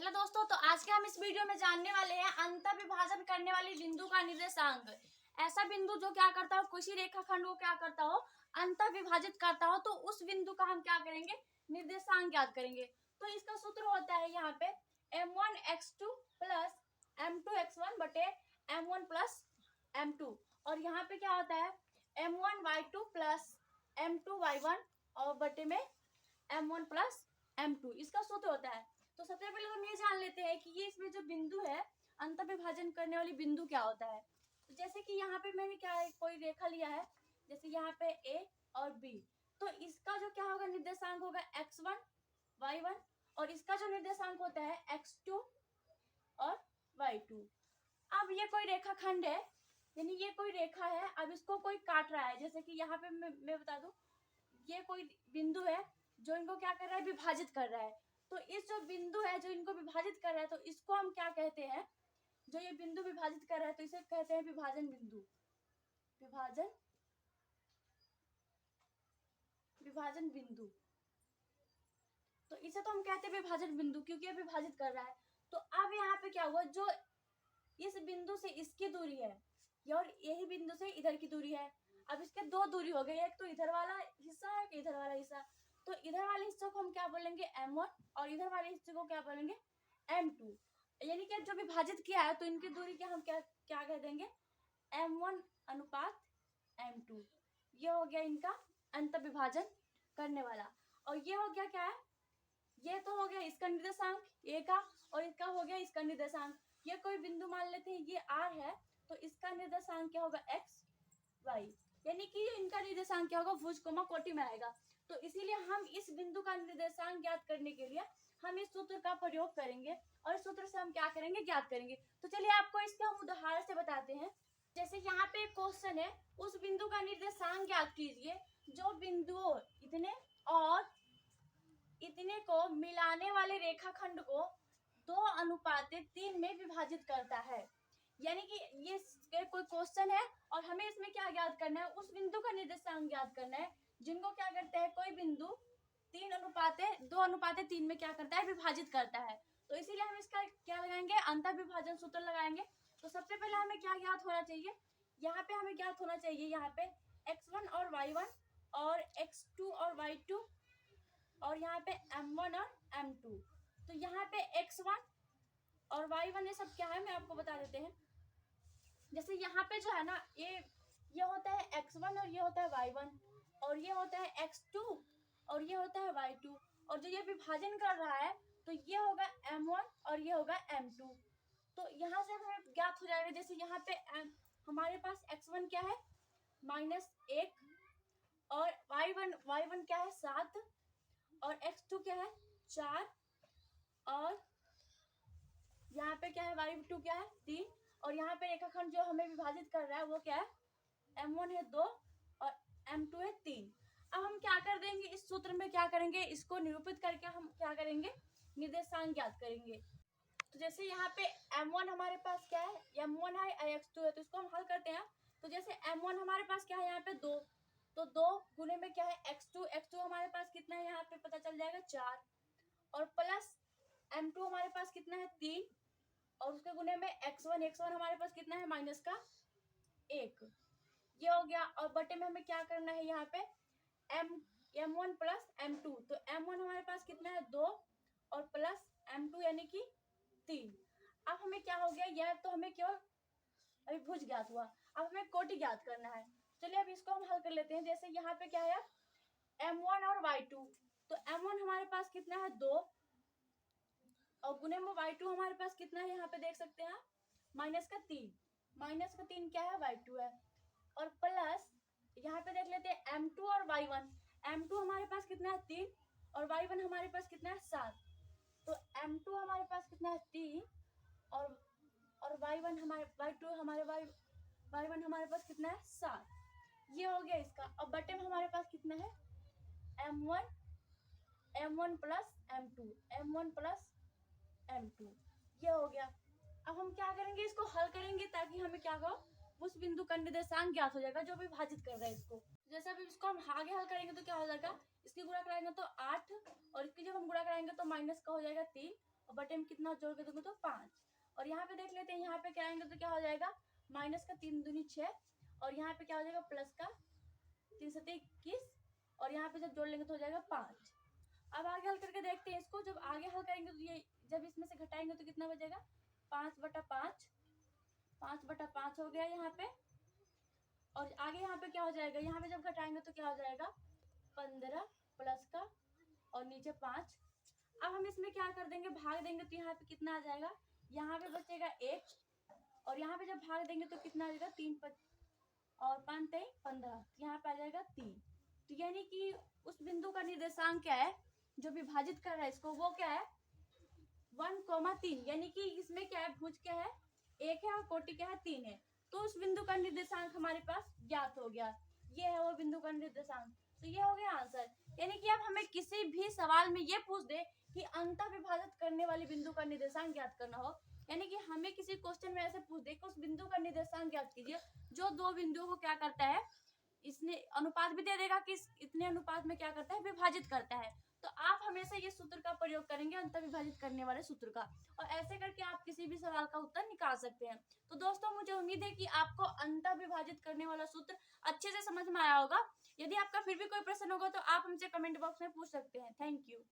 Hello दोस्तों, तो आज के हम इस वीडियो में जानने वाले हैं अंतर विभाजन करने वाली बिंदु का निर्देशांक। ऐसा बिंदु जो क्या करता हो, किसी रेखाखंड को क्या करता हो, अंतर विभाजित करता हो, तो उस बिंदु का हम क्या करेंगे, निर्देशांक याद करेंगे। तो इसका सूत्र होता है यहाँ पे m1x2 प्लस m2x1 बटे m1 प्लस m2, और यहाँ पे क्या होता है m1y2 प्लस m2y1 और बटे में m1 प्लस m2, इसका सूत्र होता है। तो सबसे पहले हम ये जान लेते हैं कि ये इसमें जो बिंदु है, अंतर विभाजन करने वाली बिंदु क्या होता है। तो जैसे कि यहाँ पे मैंने क्या है, कोई रेखा लिया है, जैसे यहाँ पे ए और बी, तो इसका जो क्या होगा, निर्देशांक होगा x1 y1, और इसका जो निर्देशांक होता है x2 और y2। अब ये कोई रेखाखंड है, यानी ये कोई रेखा है, अब इसको कोई काट रहा है। जैसे कि यहाँ पे मैं बता दूं, ये कोई बिंदु है जो इनको क्या कर रहा है, विभाजित कर रहा है। तो इस जो बिंदु है जो इनको विभाजित कर रहा है, तो इसको हम क्या कहते हैं, जो ये बिंदु विभाजित कर रहा है, तो इसे कहते हैं विभाजन बिंदु। विभाजन बिंदु, तो इसे तो हम कहते हैं विभाजन बिंदु, क्योंकि ये विभाजित कर रहा है। तो अब यहाँ पे क्या हुआ, जो इस बिंदु से इसकी दूरी है, और यही बिंदु से इधर की दूरी है। अब इसके दो दूरी हो गई, एक तो इधर वाला हिस्सा है, एक इधर वाला हिस्सा। तो इधर वाले हिस्से को हम क्या बोलेंगे m1, और इधर वाले हिस्से को क्या बोलेंगे m2। यानी कि जो विभाजित किया है, तो इनकी दूरी के हम क्या क्या कह देंगे, m1 अनुपात m2। ये हो गया इनका अंतर विभाजन करने वाला। और ये हो गया क्या है, ये तो हो गया इसका निर्देशांक ए का, और इसका हो गया इसका निर्देशांक। ये कोई बिंदु मान लेते हैं, ये r है, तो इसका निर्देशांक क्या होगा x y, यानी कि इनका निर्देशांक क्या होगा, भुज कोमा कोटि में आएगा। तो इसीलिए हम इस बिंदु का निर्देशांक ज्ञात करने के लिए हम इस सूत्र का प्रयोग करेंगे, और इस सूत्र से हम क्या करेंगे, ज्ञात करेंगे। तो चलिए आपको इसके हम उदाहरण से बताते हैं। जैसे यहाँ पे एक क्वेश्चन है, उस बिंदु का निर्देशांक ज्ञात कीजिए जो बिंदुओं इतने और इतने को मिलाने वाले रेखाखंड को 2:3 में विभाजित करता है। यानी कि ये कोई क्वेश्चन है, और हमें इसमें क्या ज्ञात करना है, उस बिंदु का निर्देशांक ज्ञात करना है जिनको क्या करते हैं, कोई बिंदु 2:3 में क्या करता है, विभाजित करता है। तो इसीलिए हम इसका क्या लगाएंगे, अंतर विभाजन सूत्र लगाएंगे। तो सबसे पहले हमें क्या ज्ञात होना चाहिए, यहाँ पे हमें ज्ञात होना चाहिए, यहाँ पे x1 और y1 और x2 और y2, और यहाँ पे m1 और m2। तो यहाँ पे x1 और y1 ये सब क्या है, मैं आपको बता देते हैं। जैसे यहाँ पे जो है ना, ये होता है x1 और ये होता है y1, और ये होता है x2 और ये होता है y2, और जो ये विभाजन कर रहा है, तो ये होगा m1 और ये होगा m2। तो यहाँ से हमें ज्ञात हो जाएगा। जैसे यहाँ पे हमारे पास x1 क्या है, -1, और y1 क्या है 7, और x2 क्या है 4, और यहाँ पे क्या है y2 क्या है 3, और यहाँ पे रेखाखंड जो हमें विभाजित कर रहा है वो क्या है, m1 है 2 और m2 है 3। अब हम क्या कर देंगे, इस सूत्र में क्या करेंगे, इसको निरूपित करके हम क्या करेंगे, निर्देशांक ज्ञात करेंगे। तो जैसे यहाँ पे m1 हमारे पास क्या है, m1 है x2 है, तो इसको हम हल करते हैं। तो जैसे m1 हमारे पास क्या है, यहाँ पे 2, तो 2 गुने में क्या है x2 हमारे पास कितना है, यहाँ पे पता चल जाएगा 4, और प्लस m2 हमारे पास कितना है 3, और उसके गुने में x1 हमारे पास कितना है -1। ये हो गया। और बटे में हमें क्या करना है, यहाँ पे m1 प्लस m2, तो m1 हमारे पास कितना है 2, और प्लस m2 यानी कि 3। अब हमें क्या हो गया, यह तो हमें क्यों अभी भुज ज्ञात हुआ, अब हमें कोटि ज्ञात करना है। चलिए अब इसको हम हल कर लेते हैं। जैसे यहाँ पे क्या है m1 और y2, तो m1 हमारे पास कितना है 2, और गुने में y2 हमारे पास कितना है, यहाँ पे देख सकते हैं -3 क्या है y2 है, और प्लस यहाँ पे देख लेते हैं m2 और y1, m2 हमारे पास कितना है 3, और y1 हमारे पास कितना है 7। तो m2 हमारे पास कितना है 3, और y1 हमारे पास कितना है 7। ये हो गया इसका। अब बटे में हमारे पास कितना है m1 प्लस m2, ये हो गया। अब हम क्या करेंगे, इसको हल करेंगे ताकि हमें क्या हो, उस बिंदु का निर्देशांक ज्ञात हो जाएगा जो विभाजित कर रहा है इसको। जैसे अभी इसको हम आगे हल करेंगे तो क्या हो जाएगा, इसकी गुणा कराएंगे तो 8, और इसकी जब हम गुणा कराएंगे तो माइनस का हो जाएगा 3, और बटे में कितना जोड़ के देखो तो 5। और यहाँ पे देख लेते हैं, यहाँ पे क्या आएंगे तो क्या हो जाएगा, माइनस का 3 दूनी 6, और यहाँ पे क्या हो जाएगा प्लस का 3 सत्ते 21, और यहाँ पे जब जोड़ लेंगे तो हो जाएगा 5। अब आगे हल करके देखते हैं इसको। जब आगे हल करेंगे तो ये जब इसमें से घटाएंगे तो कितना बचेगा, 5/5, 5/5 हो गया यहाँ पे। और आगे यहाँ पे क्या हो जाएगा, यहाँ पे जब घटाएंगे तो क्या हो जाएगा 15 प्लस का और नीचे 5। अब हम इसमें क्या कर देंगे, भाग देंगे तो यहाँ पे कितना आ जाएगा, यहाँ पे बचेगा 1, और यहाँ पे जब भाग देंगे तो कितना आ जाएगा 3 और 5 3 15, यहाँ पे आ जाएगा 3। तो यानी कि उस बिंदु का निर्देशांक क्या है जो विभाजित कर रहा है इसको, वो क्या है 1,3। यानी कि इसमें क्या है, भुज क्या है 1 है और कोटि क्या है 3 है। तो उस बिंदु का निर्देशांक हमारे पास ज्ञात हो गया, ये है वो बिंदु का निर्देशांक। तो ये हो गया आंसर। यानी कि अब हमें किसी भी सवाल में ये पूछ दे कि अंतः विभाजित करने वाले बिंदु का निर्देशांक ज्ञात करना हो, यानी कि हमें किसी क्वेश्चन में ऐसे पूछ दे कि उस बिंदु का निर्देशांक ज्ञात कीजिए जो दो बिंदुओं को क्या करता है, इसने अनुपात भी दे देगा कि इतने अनुपात में क्या करता है, विभाजित करता है। तो आप हमेशा ये सूत्र का प्रयोग करेंगे, अंतर विभाजित करने वाले सूत्र का, और ऐसे करके आप किसी भी सवाल का उत्तर निकाल सकते हैं। तो दोस्तों मुझे उम्मीद है कि आपको अंतर विभाजित करने वाला सूत्र अच्छे से समझ में आया होगा। यदि आपका फिर भी कोई प्रश्न होगा तो आप हमसे कमेंट बॉक्स में पूछ सकते हैं। Thank you.